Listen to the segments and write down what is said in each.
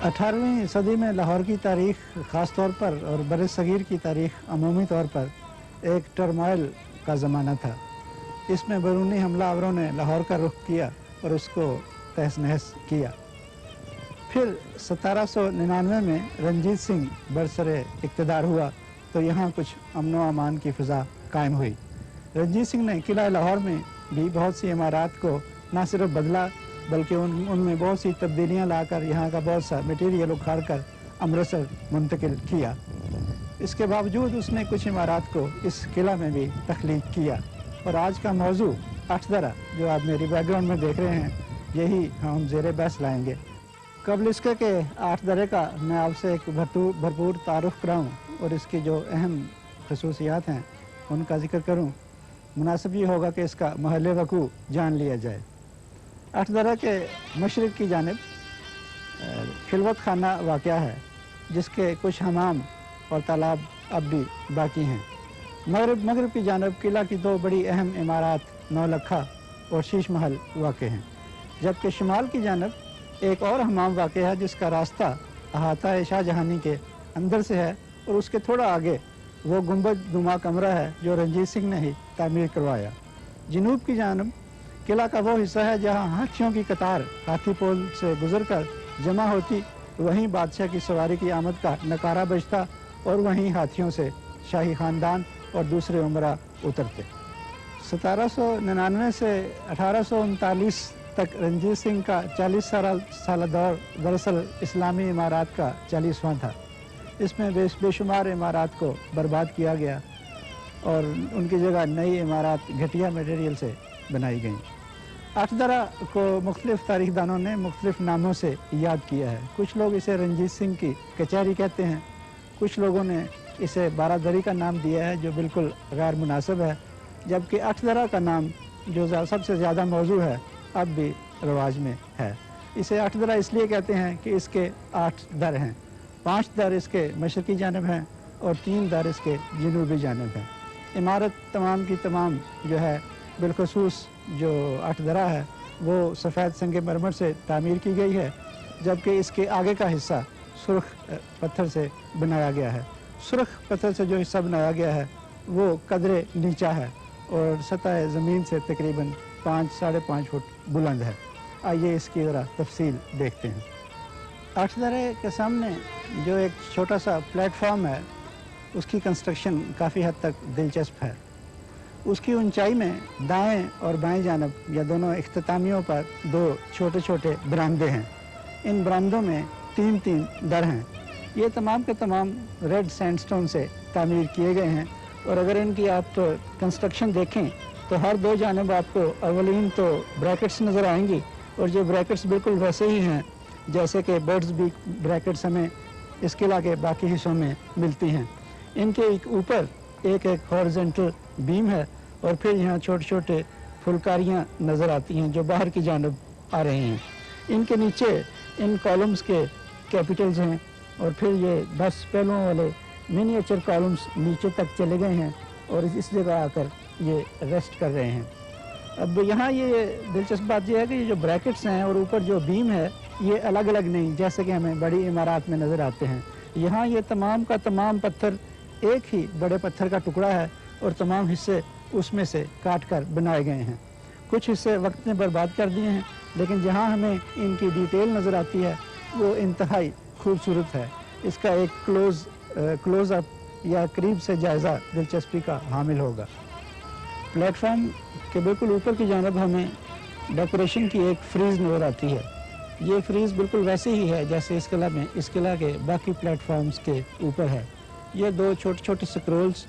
18वीं सदी में लाहौर की तारीख़ ख़ास तौर पर और बर-ए-सग़ीर की तारीख़ अमूमी तौर पर एक टर्मोइल का ज़माना था। इसमें बैरूनी हमलावरों ने लाहौर का रुख किया और उसको तहस-नहस किया। फिर 1799 में रंजीत सिंह बरसरे इक़्तिदार हुआ तो यहाँ कुछ अमन व अमान की फ़िज़ा कायम हुई। रंजीत सिंह ने किला लाहौर में भी बहुत सी इमारात को न सिर्फ बदला बल्कि उनमें बहुत सी तब्दीलियाँ लाकर यहाँ का बहुत सा मटीरियल उखाड़ कर अमृतसर मुंतकिल किया। इसके बावजूद उसने कुछ इमारात को इस किला में भी तख्लीक किया। और आज का मौजू अठदरा जो आप मेरी बैकग्राउंड में देख रहे हैं, यही हम ज़ेरे बहस लाएंगे। कबल इसके के अठदरे का मैं आपसे एक भरपूर तारुफ कराऊँ और इसकी जो अहम खसूसियात हैं उनका जिक्र करूँ, मुनासिब ये होगा कि इसका महल वकू जान लिया जाए। अठदरा के मशरिक़ की जानिब खिलवत खाना वाक़या है जिसके कुछ हमाम और तालाब अब भी बाकी हैं। मगरब की जानिब किला की दो बड़ी अहम इमारात नौलखा और शीश महल वाक़ हैं, जबकि शुमाल की जानिब एक और हमाम वाक़ है जिसका रास्ता अहाता शाहजहानी के अंदर से है और उसके थोड़ा आगे वो गुंबद नुमा कमरा है जो रंजीत सिंह ने ही तामीर करवाया। जनूब की जानिब किला का वो हिस्सा है जहाँ हाथियों की कतार हाथी पोल से गुजर कर जमा होती, वहीं बादशाह की सवारी की आमद का नकारा बजता और वहीं हाथियों से शाही ख़ानदान और दूसरे उमरा उतरते। 1799 से 1839 तक रंजीत सिंह का 40 साल दौर दरअसल इस्लामी इमारात का 40वां था। इसमें बेशुमार इमारात को बर्बाद किया गया और उनकी जगह नई इमारात घटिया मटेरियल से बनाई गई। अठदरा को मुख्तलिफ तारीखदानों ने मुख्तलिफ नामों से याद किया है। कुछ लोग इसे रंजीत सिंह की कचहरी कहते हैं, कुछ लोगों ने इसे बारादरी का नाम दिया है जो बिल्कुल गैर मुनासिब है, जबकि अठदरा का नाम जो सबसे ज़्यादा मौजू है अब भी रवाज में है। इसे अठदरा इसलिए कहते हैं कि इसके 8 दर हैं, 5 दर इसके मशरक़ी जानिब हैं और 3 दर इसके जनूबी जानिब हैं। इमारत तमाम की तमाम जो है बिलखसूस जो अठदरा है वो सफ़ेद संग मरमर से तामीर की गई है, जबकि इसके आगे का हिस्सा सुर्ख पत्थर से बनाया गया है। सुर्ख पत्थर से जो हिस्सा बनाया गया है वो कदरे नीचा है और सतह ज़मीन से तकरीबन 5-5.5 फुट बुलंद है। आइए इसकी ज़रा तफसील देखते हैं। अठदरे के सामने जो एक छोटा सा प्लेटफॉर्म है उसकी कंस्ट्रक्शन काफ़ी हद तक दिलचस्प है। उसकी ऊंचाई में दाएं और बाएं जानब या दोनों इख्तितामियों पर 2 छोटे छोटे बरामदे हैं। इन बरामदों में 3-3 दर हैं। ये तमाम के तमाम रेड सैंडस्टोन से तामीर किए गए हैं और अगर इनकी आप कंस्ट्रक्शन देखें तो हर 2 जानब आपको अवलीन तो ब्रैकेट्स नज़र आएंगी और ये ब्रैकेट्स बिल्कुल वैसे ही हैं जैसे कि बर्ड्स भी ब्रैकेट्स हमें इस किला के बाकी हिस्सों में मिलती हैं। इनके ऊपर एक हॉरिजॉन्टल बीम है और फिर यहाँ छोटे छोटे फुलकारियाँ नज़र आती हैं जो बाहर की जानब आ रही हैं। इनके नीचे इन कॉलम्स के कैपिटल्स हैं और फिर ये 10 पहलुओं वाले मिनिएचर कॉलम्स नीचे तक चले गए हैं और इस जगह आकर ये रेस्ट कर रहे हैं। अब यहाँ ये दिलचस्प बात यह है कि ये जो ब्रैकेट्स हैं और ऊपर जो बीम है ये अलग अलग नहीं जैसे कि हमें बड़ी इमारत में नज़र आते हैं। यहाँ ये तमाम का तमाम पत्थर एक ही बड़े पत्थर का टुकड़ा है और तमाम हिस्से उसमें से काट कर बनाए गए हैं। कुछ हिस्से वक्त ने बर्बाद कर दिए हैं, लेकिन जहाँ हमें इनकी डिटेल नज़र आती है वो इंतहाई खूबसूरत है। इसका एक क्लोज़ अप या करीब से जायज़ा दिलचस्पी का हामिल होगा। प्लेटफॉर्म के बिल्कुल ऊपर की जानब हमें डेकोरेशन की एक फ्रीज़ नज़र आती है। ये फ्रीज़ बिल्कुल वैसे ही है जैसे इस किला के बाकी प्लेटफॉर्म्स के ऊपर है। ये 2 छोटे छोटे स्क्रोल्स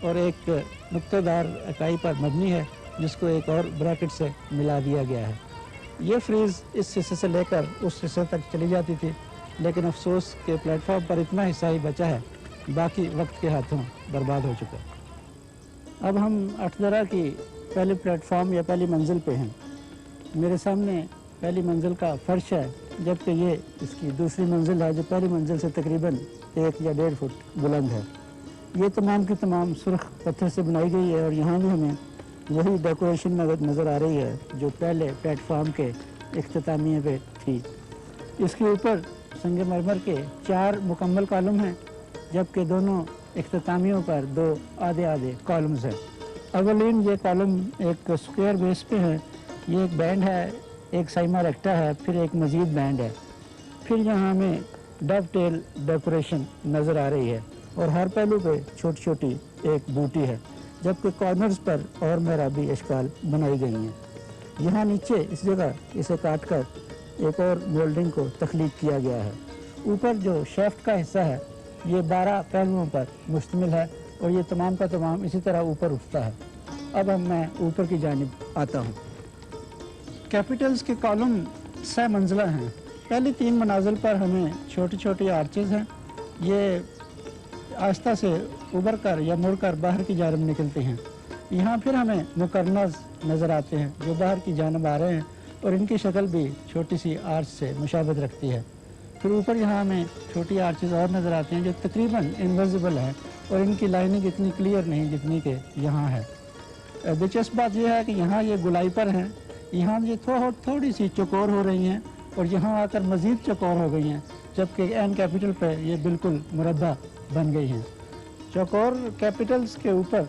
और एक नुक्तेदार इकाई पर मबनी है जिसको एक और ब्रैकेट से मिला दिया गया है। ये फ्रीज़ इस हिस्से से लेकर उस हिस्से तक चली जाती थी, लेकिन अफसोस के प्लेटफॉर्म पर इतना हिस्सा ही बचा है, बाकी वक्त के हाथों बर्बाद हो चुका है। अब हम अठदरा की पहले प्लेटफॉर्म या पहली मंजिल पे हैं। मेरे सामने पहली मंजिल का फर्श है, जबकि ये इसकी दूसरी मंजिल है जो पहली मंजिल से तकरीबन 1 या 1.5 फुट बुलंद है। ये तमाम की तमाम सुर्ख पत्थर से बनाई गई है और यहाँ भी हमें वही डेकोरेशन नज़र आ रही है जो पहले प्लेटफॉर्म के इख्तितामिये पे थी। इसके ऊपर संग मरमर के 4 मुकम्मल कॉलम हैं, जबकि दोनों इख्तितामियों पर 2 आधे आधे कॉलम्स हैं। अवलिन ये कॉलम एक स्क्वायर बेस पे है, ये एक बैंड है, एक साइमा रेक्टा है, फिर एक मजीद बैंड है। फिर यहाँ हमें डवटेल डेकोरेशन नज़र आ रही है और हर पहलू पे छोटी छोटी एक बूटी है, जबकि कॉर्नर्स पर और मेहराबी अशकाल बनाई गई हैं। यहाँ नीचे इस जगह इसे काट कर एक और मोल्डिंग को तख्लीक किया गया है। ऊपर जो शेफ्ट का हिस्सा है ये 12 पहलुओं पर मुश्तमिल है और ये तमाम का तमाम इसी तरह ऊपर उठता है। अब मैं ऊपर की जानिब आता हूँ। कैपिटल्स के कॉलम 6 मंजिला हैं। पहली 3 मनाजिल पर हमें छोटी छोटी आर्चेज़ हैं, ये आस्ता से उबर कर या मुड़ कर बाहर की जानिब निकलती हैं। यहाँ फिर हमें मुकर्नज़ नज़र आते हैं जो बाहर की जानिब आ रहे हैं और इनकी शक्ल भी छोटी सी आर्च से मुशाबत रखती है। फिर ऊपर यहाँ हमें छोटी आर्चेज़ और नज़र आती हैं जो तकरीबन इनविजिबल हैं और इनकी लाइनिंग इतनी क्लियर नहीं जितनी कि यहाँ है। दिलचस्प बात यह है कि यहाँ ये गुलाई पर हैं, यहाँ ये थोड़ी सी चौकोर हो रही हैं और यहाँ आकर मज़ीद चौकोर हो गई हैं, जबकि एन कैपिटल पर ये बिल्कुल मुरब्बा बन गई हैं। चौकोर कैपिटल्स के ऊपर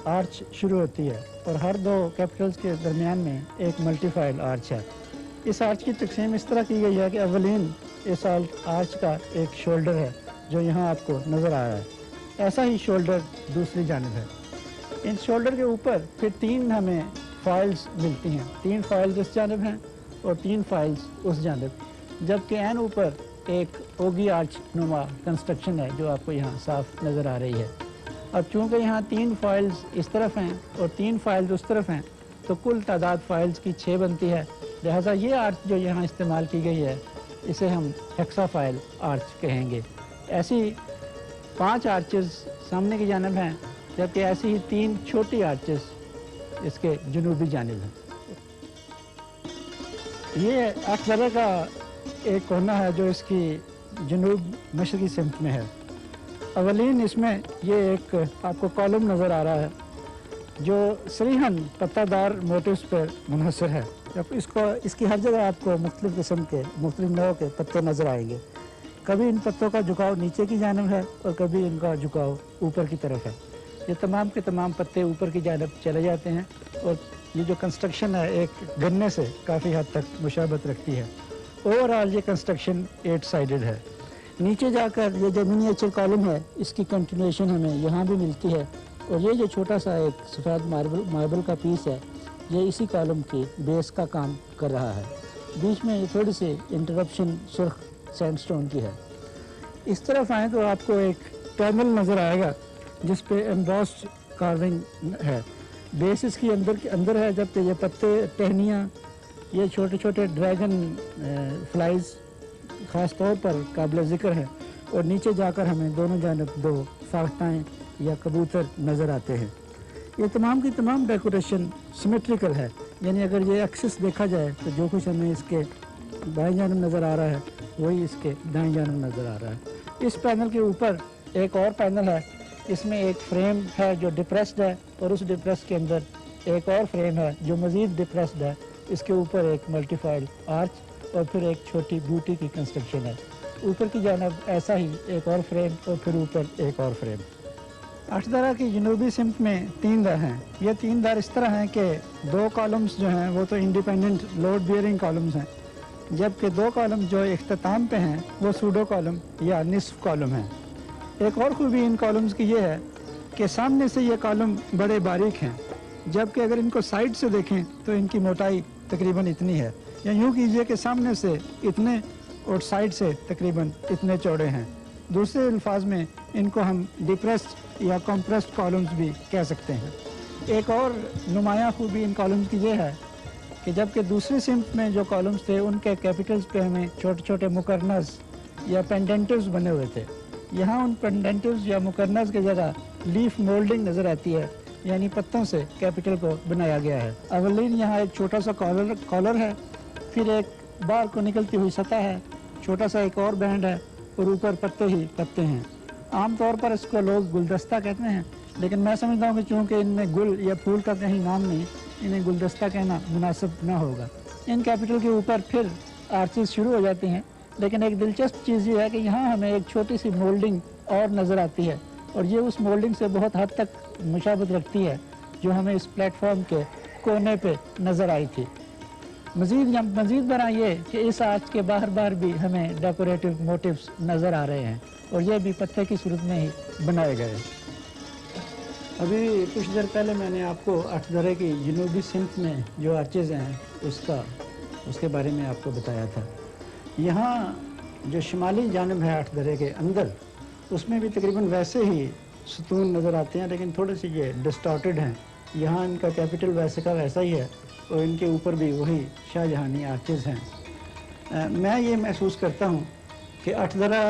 आर्च शुरू होती है और हर 2 कैपिटल्स के दरमियान में एक मल्टीफाइल आर्च है। इस आर्च की तकसीम इस तरह की गई है कि अवलिन इस आर्च का एक शोल्डर है जो यहाँ आपको नज़र आ रहा है, ऐसा ही शोल्डर दूसरी जानिब है। इन शोल्डर के ऊपर फिर 3 हमें फाइल्स मिलती हैं, 3 फाइल्स इस जानिब हैं और 3 फाइल्स उस जानिब, जबकि एन ऊपर एक ओगी आर्च नुमा कंस्ट्रक्शन है जो आपको यहाँ साफ नज़र आ रही है। अब चूँकि यहाँ 3 फाइल्स इस तरफ हैं और 3 फाइल्स उस तरफ हैं तो कुल तादाद फाइल्स की 6 बनती है। लिहाजा ये आर्च जो यहाँ इस्तेमाल की गई है इसे हम हेक्साफाइल आर्च कहेंगे। ऐसी 5 आर्चेस सामने की जानिब हैं, जबकि ऐसी ही 3 छोटी आर्चेस इसके जनूबी जानिब हैं। ये अकबरा का एक कोना है जो इसकी जनूब मशरकी सिमत में है। अवलिन इसमें ये एक आपको कॉलम नज़र आ रहा है जो सरीहन पत्तादार मोटिव्स पर मुनहसर है। जब इसकी हर जगह आपको मुख्तलिफ़ किस्म के मुख्तलिफ़ नौ के पत्ते नज़र आएंगे। कभी इन पत्तों का झुकाव नीचे की जानिब है और कभी इनका झुकाव ऊपर की तरफ है। ये तमाम के तमाम पत्ते ऊपर की जानिब चले जाते हैं और ये जो कंस्ट्रक्शन है एक गन्ने से काफ़ी हद तक मुशाबत रखती है। ओवरऑल ये कंस्ट्रक्शन 8 साइडेड है। नीचे जाकर ये जो मिनिएचर कॉलम है इसकी कंटिन्यूएशन हमें यहाँ भी मिलती है और ये जो छोटा सा एक सफ़ेद मार्बल का पीस है ये इसी कॉलम के बेस का काम कर रहा है। बीच में ये थोड़ी सी इंटरप्शन सुर्ख सैंडस्टोन की है। इस तरफ आए तो आपको एक पैनल नज़र आएगा जिस पे एम्बॉस्ड कार्विंग है। बेस इसकी अंदर है, जबकि ये पत्ते, टहनियाँ, ये छोटे छोटे ड्रैगन फ्लाइज ख़ास तौर पर काबिल ज़िक्र है और नीचे जाकर हमें दोनों जानब 2 फाख्ताएँ या कबूतर नज़र आते हैं। ये तमाम की तमाम डेकोरेशन सिमेट्रिकल है, यानी अगर ये एक्सिस देखा जाए तो जो कुछ हमें इसके बाएं जानब नज़र आ रहा है वही इसके दाएं जानब नज़र आ रहा है। इस पैनल के ऊपर एक और पैनल है, इसमें एक फ्रेम है जो डिप्रेस्ड है और उस डिप्रेस के अंदर एक और फ्रेम है जो मज़ीद डिप्रेस्ड है। इसके ऊपर एक मल्टीफाइल आर्च और फिर एक छोटी बूटी की कंस्ट्रक्शन है। ऊपर की जानब ऐसा ही एक और फ्रेम और फिर ऊपर एक और फ्रेम। अशदरा की जनूबी सिमत में 3 दर हैं। ये 3 दर इस तरह हैं कि 2 कॉलम्स जो हैं वो तो इंडिपेंडेंट लोड बियरिंग कॉलम्स हैं, जबकि 2 कॉलम जो इख्तिताम पे हैं वो सूडो कॉलम या निस्फ कॉलम हैं। एक और खूबी इन कॉलम्स की ये है कि सामने से ये कॉलम बड़े बारीक हैं, जबकि अगर इनको साइड से देखें तो इनकी मोटाई तकरीबन इतनी है, या यूँ कीजिए कि सामने से इतने और साइड से तकरीबन इतने चौड़े हैं। दूसरे अल्फाज में इनको हम डिप्रेस्ड या कॉम्प्रेस्ड कॉलम्स भी कह सकते हैं। एक और नुमायाँ खूबी इन कॉलम्स की ये है कि जबकि दूसरी सिमत में जो कॉलम्स थे उनके कैपिटल्स पे हमें छोटे छोटे मुकर्नज़ या पेंडेंटिव्स बने हुए थे, यहाँ उन पेंडेंटिव्स या मुकर्नज़ की जगह लीफ मोल्डिंग नज़र आती है, यानी पत्तों से कैपिटल को बनाया गया है। अवलिन यहाँ एक छोटा सा कॉलर है, फिर एक बाहर को निकलती हुई सतह है, छोटा सा एक और बैंड है और ऊपर पत्ते ही पत्ते हैं। आम तौर पर इसको लोग गुलदस्ता कहते हैं, लेकिन मैं समझता हूँ कि चूँकि इनमें गुल या फूल का कहीं नाम नहीं, इन्हें गुलदस्ता कहना मुनासिब ना होगा। इन कैपिटल के ऊपर फिर आर्चेस शुरू हो जाती हैं, لیکن ایک دلچسپ چیز یہ ہے کہ یہاں ہمیں ایک چھوٹی سی مولڈنگ اور نظر آتی ہے اور یہ اس مولڈنگ سے بہت حد تک مشابہت رکھتی ہے جو ہمیں اس پلیٹ فارم کے کونے پہ نظر آئی تھی۔ مزید برآں یہ کہ اس آرچ کے باہر بھی ہمیں ڈیکوریٹو موٹیوز نظر آ رہے ہیں اور یہ بھی پتھر کی صورت میں ہی بنائے گئے ہیں۔ ابھی کچھ دیر پہلے میں نے آپ کو اٹھ درے کی جنوبی سمت میں جو آرچز ہیں اس کے بارے میں آپ کو بتایا تھا۔ یہاں جو شمالی جانب ہے اٹھ درے کے اندر، اس میں بھی تقریباً ویسے ہی ستون نظر آتے ہیں، لیکن تھوڑے سے یہ ڈسٹارٹڈ ہیں۔ یہاں ان کا کیپٹل ویسے کا ویسا ہی ہے اور ان کے اوپر بھی وہی شاہ جہانی آرچز ہیں۔ میں یہ محسوس کرتا ہوں کہ اٹھ درہ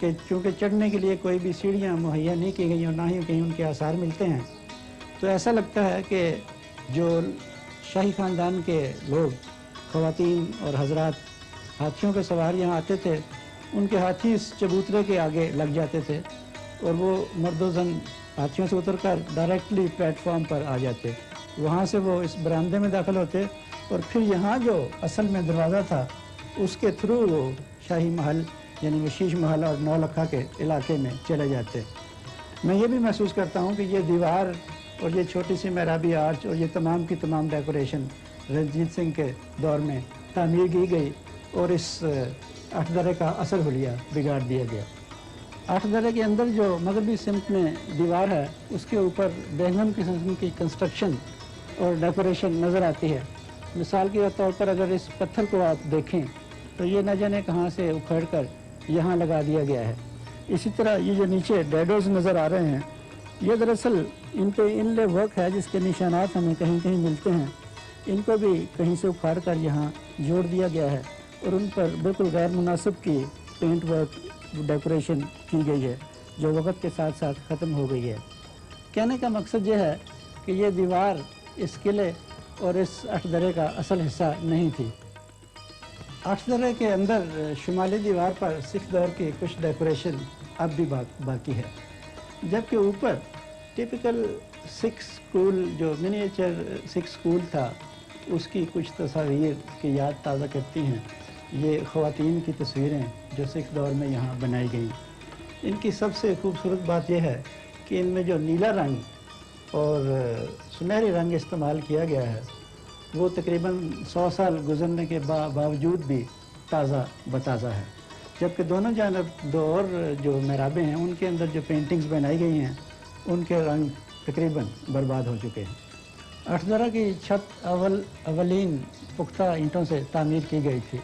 کہ چونکہ چڑھنے کے لیے کوئی بھی سیڑھیاں مہیا نہیں کی گئی اور نہ ہی کہیں ان کے آثار ملتے ہیں، تو ایسا لگتا ہے کہ جو شاہی خاندان کے لوگ، خواتین اور حضرات ہاتھیوں کے سوار یہاں آتے تھے، ان کے ہاتھی اس چبوترے کے آگے لگ جاتے تھے اور وہ مرد و زن ہاتھیوں سے اتر کر ڈائریکٹلی پلیٹ فارم پر آ جاتے۔ وہاں سے وہ اس برآمدے میں داخل ہوتے اور پھر یہاں جو اصل میں دروازہ تھا اس کے تھرو وہ شاہی محل یعنی وشیش محل اور نو لکھا کے علاقے میں چلے جاتے۔ میں یہ بھی محسوس کرتا ہوں کہ یہ دیوار اور یہ چھوٹی سی محرابی آرچ اور یہ تمام کی تمام ڈیکوریشن رنجیت سنگھ کے دور میں تعمیر کی گئی اور اس اٹھ درے کا اصل حلیہ بگاڑ دیا گیا۔ اٹھ درے کے اندر جو مغربی سمت میں دیوار ہے اس کے اوپر بینگم قسم کی کنسٹرکشن اور ڈیکوریشن نظر آتی ہے۔ مثال کے طور پر اگر اس پتھر کو آپ دیکھیں تو یہ نہ جانے کہاں سے اکھڑ کر یہاں لگا دیا گیا ہے۔ اسی طرح یہ جو نیچے ڈیڈوز نظر آ رہے ہیں، یہ دراصل ان پہ انلے ورک ہے جس کے نشانات ہمیں کہیں کہیں ملتے ہیں۔ ان کو بھی کہیں سے اکھاڑ کر یہاں جوڑ دیا گیا ہے اور ان پر بالکل غیر مناسب کی پینٹ ورک ڈیکوریشن کی گئی ہے جو وقت کے ساتھ ساتھ ختم ہو گئی ہے۔ کہنے کا مقصد یہ ہے کہ یہ دیوار اس قلعے اور اس اٹھ درے کا اصل حصہ نہیں تھی۔ اٹھ درے کے اندر شمالی دیوار پر سکھ دور کی کچھ ڈیکوریشن اب بھی باقی ہے، جبکہ اوپر ٹپیکل سکھ سکول جو منیچر سکھ سکول تھا اس کی کچھ تصاویر کی یاد تازہ کرتی ہیں۔ یہ خواتین کی تصویریں جو سکھ دور میں یہاں بنائی گئیں، ان کی سب سے خوبصورت بات یہ ہے کہ ان میں جو نیلا رنگ اور سنہری رنگ استعمال کیا گیا ہے وہ تقریباً 100 سال گزرنے کے باوجود بھی تازہ بتازہ ہے، جبکہ دونوں جانب دو اور جو محرابیں ہیں ان کے اندر جو پینٹنگز بنائی گئی ہیں ان کے رنگ تقریباً برباد ہو چکے ہیں۔ اٹھ درہ کی چھت اولین پختہ اینٹوں سے تعمیر کی گئی تھی،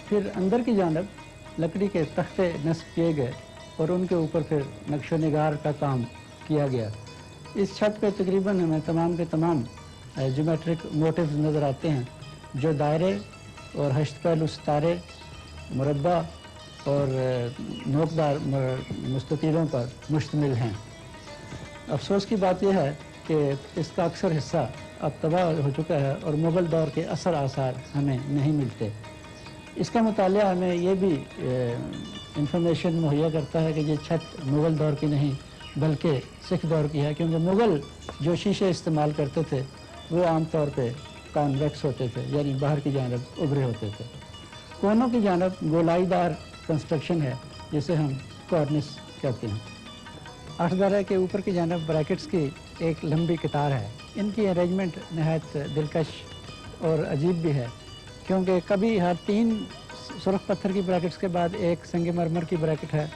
پھر اندر کی جانب لکڑی کے تختے نصب کیے گئے اور ان کے اوپر پھر نقش و نگار کا کام کیا گیا۔ اس چھت پہ تقریباً ہمیں تمام کے تمام جیومیٹرک موٹیوز نظر آتے ہیں جو دائرے اور ہشت پہلو ستارے، مربع اور نوکدار مستطیلوں پر مشتمل ہیں۔ افسوس کی بات یہ ہے کہ اس کا اکثر حصہ اب تباہ ہو چکا ہے اور مغل دور کے اثر آثار ہمیں نہیں ملتے۔ اس کا مطالعہ ہمیں یہ بھی انفارمیشن مہیا کرتا ہے کہ یہ چھت مغل دور کی نہیں بلکہ سکھ دور کی ہے، کیونکہ مغل جو شیشے استعمال کرتے تھے وہ عام طور پہ کانویکس ہوتے تھے، یعنی باہر کی جانب ابھرے ہوتے تھے۔ کونوں کی جانب گولائی دار کنسٹرکشن ہے جسے ہم کارنس کہتے ہیں۔ اٹھ درے کے اوپر کی جانب بریکٹس کی ایک لمبی قطار ہے۔ ان کی ارینجمنٹ نہایت دلکش اور عجیب بھی ہے، کیونکہ کبھی ہر 3 سرخ پتھر کی بریکٹس کے بعد ایک سنگ مرمر کی بریکٹ ہے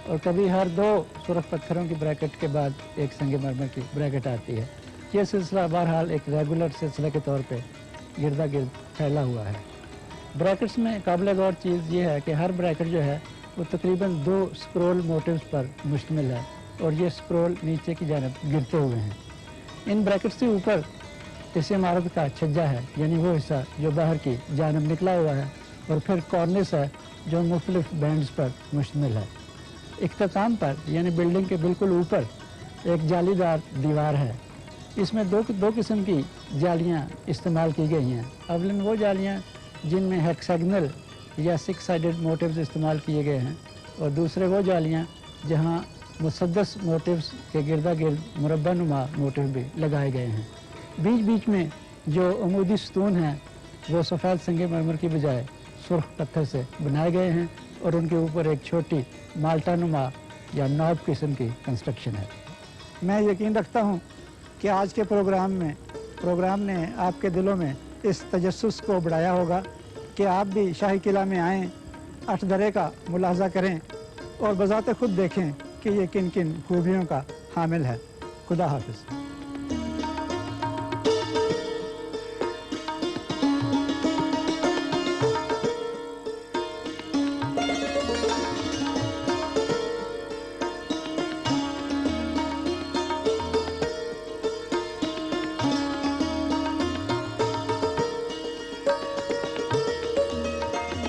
اور کبھی ہر 2 سرخ پتھروں کی بریکٹ کے بعد ایک سنگ مرمر کی بریکٹ آتی ہے۔ یہ سلسلہ بہرحال ایک ریگولر سلسلے کے طور پہ گردا گرد پھیلا ہوا ہے۔ بریکٹس میں قابل غور چیز یہ ہے کہ ہر بریکٹ جو ہے وہ تقریباً 2 سکرول موٹیوز پر مشتمل ہے اور یہ سکرول نیچے کی جانب گرتے ہوئے ہیں۔ ان بریکٹس کے اوپر اس عمارت کا چھجا ہے، یعنی وہ حصہ جو باہر کی جانب نکلا ہوا ہے، اور پھر کارنس ہے جو مختلف بینڈز پر مشتمل ہے۔ اختتام پر یعنی بلڈنگ کے بالکل اوپر ایک جالی دار دیوار ہے۔ اس میں دو قسم کی جالیاں استعمال کی گئی ہیں۔ اولاً وہ جالیاں جن میں ہیکساگنل یا 6 سائیڈڈ موٹیوز استعمال کیے گئے ہیں، اور دوسرے وہ جالیاں جہاں مسدس موٹیوز کے گردا گرد مربع نما موٹیو بھی لگائے گئے ہیں۔ بیچ بیچ میں جو عمودی ستون ہیں وہ سفید سنگ مرمر کی بجائے सुर्ख पत्थर से बनाए गए हैं और उनके ऊपर एक छोटी माल्टानुमा या नॉब किस्म की कंस्ट्रक्शन है। मैं यकीन रखता हूँ कि आज के प्रोग्राम ने आपके दिलों में इस तजस्सुस को बढ़ाया होगा कि आप भी शाही किला में आएँ, अठदरे का मुलाहजा करें और बज़ाते खुद देखें कि ये किन किन खूबियों का हामिल है। खुदा हाफिज़।